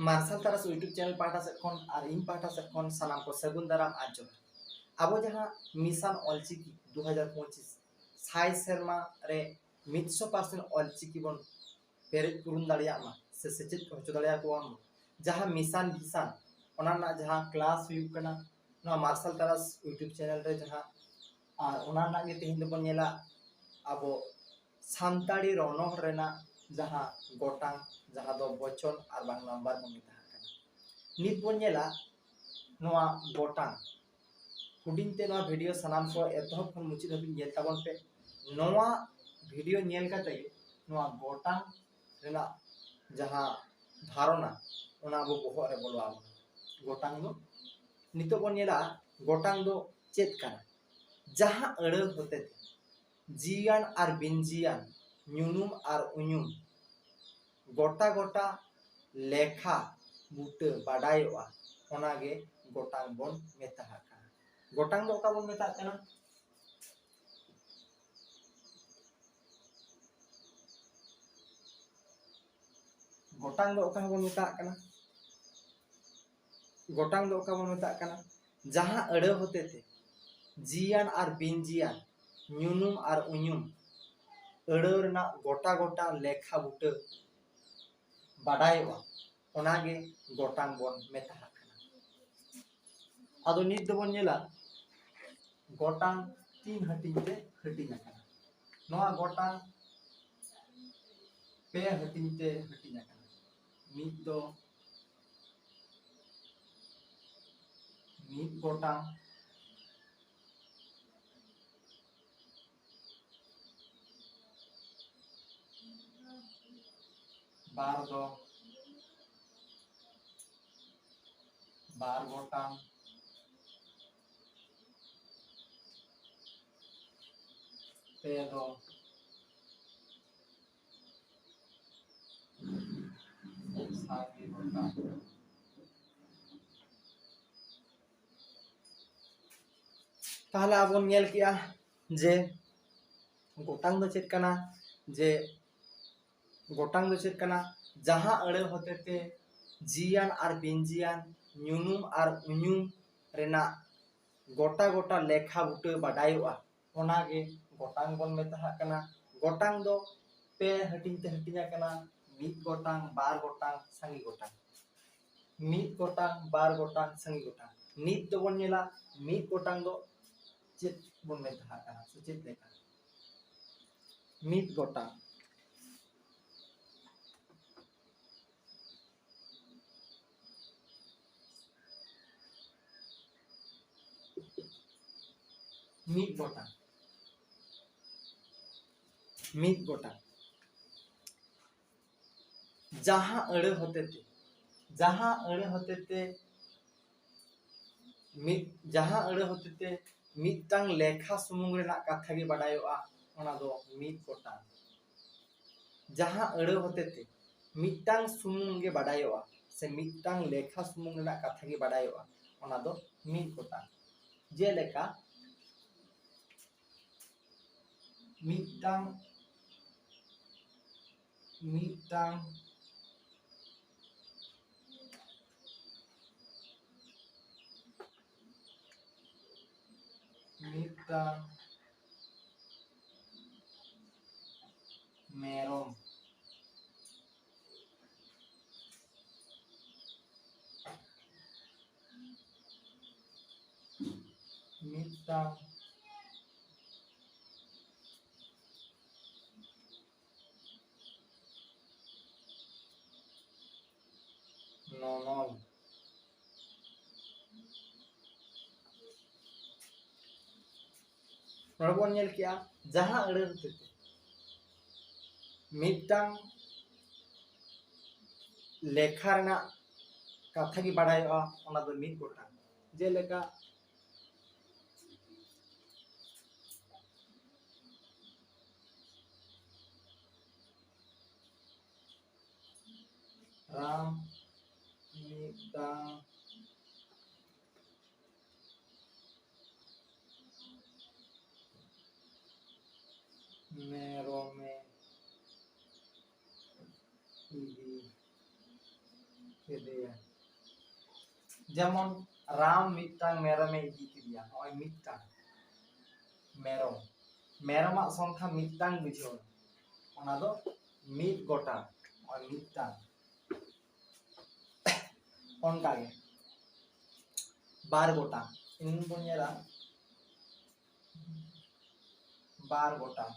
martial तारस YouTube channel पाटा से और इन पाटा से सानाम को सगुन दाराम आजो अब जहाँ मिशन ऑलचिकी 2025 साई शर्मा रे 100% ऑलचिकी बन पेरेज पुरुन दाड़ियामा से सेचेत को हचो दाड़िया को जहाँ मिशन भिसान ओना ना जहाँ क्लास हुयुग कना ना मार्शल तारस यूट्यूब चैनल रे जहाँ और ओना ना गे तेहिन दबन नेला अब सानताड़ी रनोह रेना जहाँ गोटांग जहाँ दो बचन और बांग नंबर बन मेता नित बन नेला नोआ गोटांग हुडिंगते नोआ वीडियो सनाम को एतहब खन मुचित हबी नेल ताबन पे नोआ वीडियो नेल काते नोआ गोटांग रेना जहाँ धारणा ओना बो बोहो रे बोलवा गोटांग दो नितो बन नेला गोटांग दो चेत काना जहाँ अड़ होते जियान और बिनजियान न्यूनुम और उन्युम गोटा गोटा लेखा बुटे बाडायोआ ओनागे गोटांग बन मेता काना गोटांग दो का बन मेता काना गोटांग दो का बन मेता काना गोटांग दो का बन मेता काना जहाँ अड़ होते थे जियान और बिनजियान न्यूनुम और उन्युम अड़रना गोटा गोटा लेखा बुटे बाडायोआ ओनागे गोटांग बन मेता काना आदो नित दो बन नेला गोटांग तीन हटिंगते हटिंग आकाना नोआ गोटांग पे हटिंगते हटिंग आकाना नित दो नित गोटांग बार दो बार गोटांग पे दो सात गोटांग ताहले आबन नेल किया जे गोटांग दो चेत काना जे गोटांग दो चेत काना जहाँ अड़े होते ते जियान और बिनजियान न्यूनुम और उन्युम रेना गोटा गोटा लेखा बुटे बाडायोआ ओनागे गोटांग बन मेता काना गोटांग दो पे हटिंग ते हटिंग काना मित गोटांग बार गोटांग संगी गोटांग मित गोटांग बार गोटांग संगी गोटांग नित दो बन नेला मित गोटांग दो चेत बन मेता काना चेत लेका मित गोटांग मित गोटांग मित गोटांग जहाँ अड़े होते थे जहाँ अड़े होते थे जहाँ अड़े होते थे मितटांग लेखा सुमुंग रेना कथा गे बाडायोआ ओना दो मित गोटांग जहाँ अड़े होते थे मितटांग सुमुंग गे बाडायोआ से मितटांग लेखा सुमुंग रेना कथा गे बाडायोआ ओना दो मित गोटांग जेलेका मितटांग मितटांग मितटांग मेरोम मितटांग नोनोल बन नेल किया जहाँ अड़े होते थे मितटांग लेखा रेना कथा गे बाडायोआ ओना दो मित गोटांग जेलेका राम मितटांग मेरोमे इदी केदिया जेमन राम मिटांग मेरमे इदी केदिया होय मिटांग मेरम मेरमाक संख्या मिटांग बुझाव ओना दो मिट गोटांग होय मिटांग onka ge bar gotang ini bon nyela bar gotang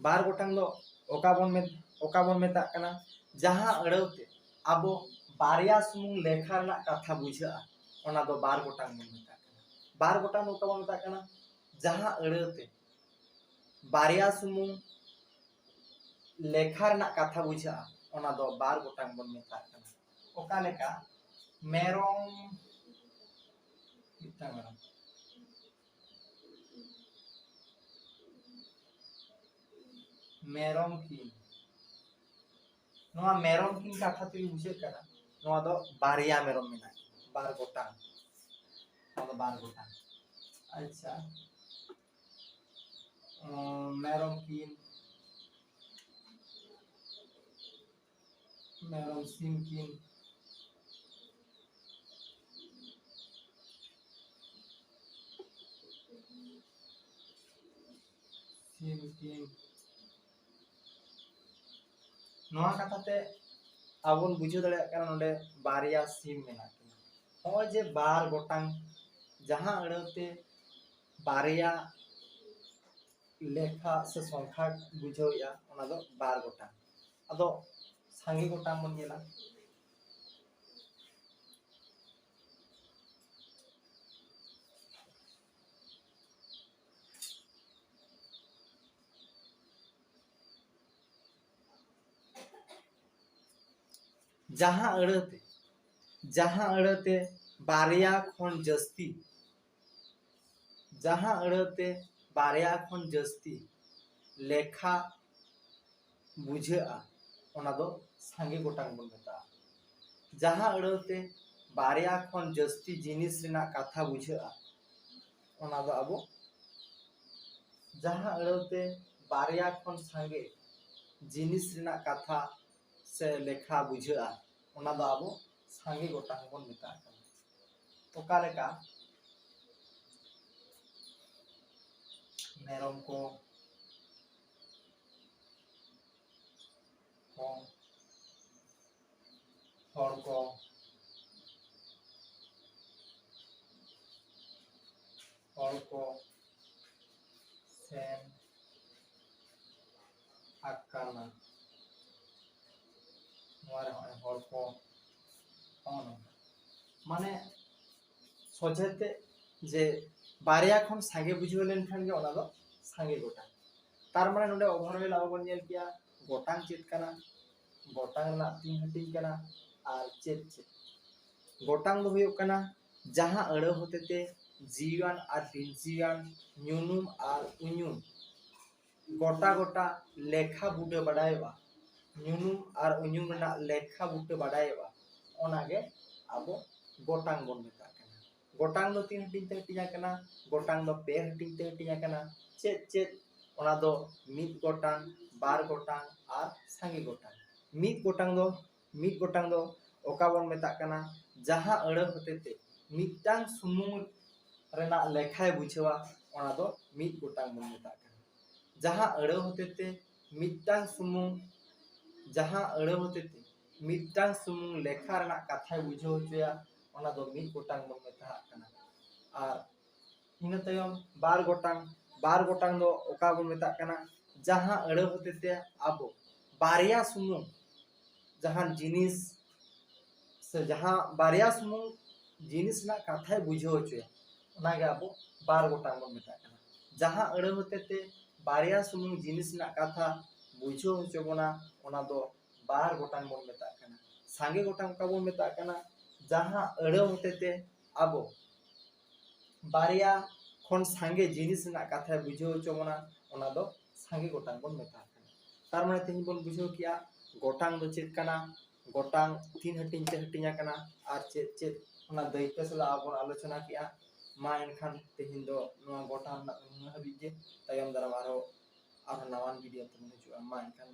bar gotang do oka bon meta kana jaha aड़awte abo barya sumung lekha rena katha bujha ona do bar gotang bon meta kana bar gotang do oka bon meta kana jaha aड़awte barya sumung lekha rena katha bujha ona do bar gotang bon meta kana oka leka merom mitang merom merom kin noa merom kin katha te bujhe kana noa do barya merom mena bar gotang noa do bar gotang acha merom kin merom sim kin noa katha te abon bujhe dare kana node barya sim mena hoy je bar gotang jaha aड़awte barya lekha se संख्या बुझाव या ओना दो bar gotang ado sange gotang bon nyela jaha aड़awte barya khon jasti jaha aड़awte barya khon jasti lekha bujha ona do sange gotang bon meta jaha aड़awte barya khon jasti jinis rena katha bujha ona do abo jaha aड़awte barya khon sange jinis rena katha se lekha bujha ona do abo sange gotang bon meta kana oka leka merom ko hor ko sen akana noa re hoy hor ko ono mane sojete je barya khon sange bujhaw len khan ge ona do sange gotang tar mane node overall abo bon nyel kiya gotang chet kana gotang na tin hating kana ar chet gotang do huyok kana jaha aड़aw hotete jiwan ar binjiwan nyunum ar unyum gota gota lekha bude badayoa nyunum ar unyum rena lekha bude badayoa ona ge abo gotang bon meta kana gotang do tin hating te hating kana gotang do pe hating te hating kana chet ona do mid gotang bar gotang ar sange gotang mid gotang do oka bon meta kana jaha aड़aw hotete mitang sumung rena lekha bujhawa ona do mid gotang bon meta kana jaha aड़aw hotete mitang sumung lekha rena katha bujhaw hochoya ona do mid gotang bon meta kana ar ina tayom bar gotang do oka bon meta kana jaha aड़aw hotete abo barya sumung jahan jinis se jaha barya sumung jinis na katha bujhaw hochoya ona ge abo bar gotang bon meta kana jaha aड़aw hotete barya sumung jinis na katha bujhaw hocho bona ona do bar gotang bon meta kana sange gotang ka bon meta kana jaha aड़aw hotete abo barya khon sange jinis na katha bujhaw hocho bona ona do sange gotang bon meta kana tar mane tehin bon bujhaw kiya gotang do chet kana gotang tin hating te hating kana ar chet ona daita sala abon alochona kiya मा एनखान तेहिन दो नवा गोटा हाबिज जे तायम दाराम आरो नावान video ते मा एनखान